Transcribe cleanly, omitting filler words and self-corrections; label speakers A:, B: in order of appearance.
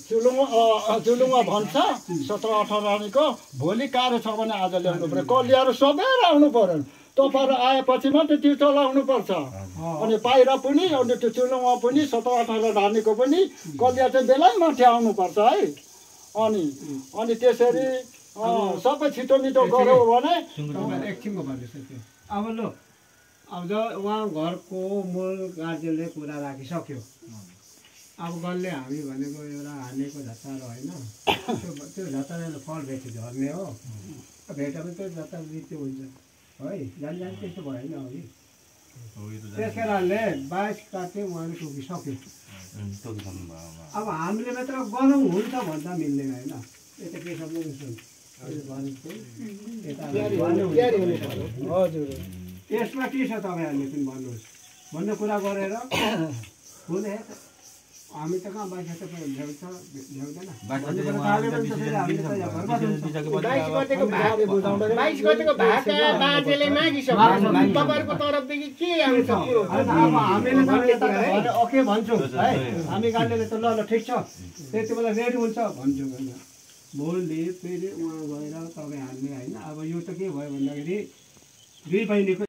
A: चुलुङमा भन्छ 17-18 रानीको भोलि कार्य छ भने आज ल्याउनु पर्यो कलियाहरू सबैहरू आउनु पर्यो तपाईँहरू आएपछि मात्रै त्यो चलाउनु पर्छ अनि बाहिर पनि अनि त्यो चुलुङमा पनि 17-18 रानीको पनि कलिया चाहिँ बेलै माथि आउनुपर्छ है अनि त्यसरी सबै छिटो मिठो गऱ्यो भने
B: एकछिनको भन्दैछ त्यो अब ल अब उहाँ घरको मूल गार्जेनले कुरा राखिसक्यो अब गल्ले हामी भनेको एउटा हानेको झट्टारो होइन त्यो झट्टाले फल भेट्यो झर्ने हो भेटेपछि त्यो झट्टा मृत्यु हुन्छ है जान त्यस्तो भएन अघि त्यस कारणले 22 कार्य उहाँले टोकिसक्यो अब हामीले मात्र गरौँ हुन्छ भन्दा मिल्दैन होइन यता के सक्नु हजुर यसमा के छ तपाईँहरूले पनि भन्नुहोस् भन्ने कुरा गरेर हुने हामी त कहाँ 22
C: गतेको भाका बाजेले मागिसक्यो तपाईँहरूको तर्फदेखि के आउँछ
B: ओके भन्छौँ है हामी गाडीले त ल ठिक छ त्यति बेला रेडी हुन्छ भन्छौँ होइन भोलि फेरि उहाँ गएर तपाईँ हाल्ने होइन अब यो त के भयो भन्दाखेरि दुई बहिनीको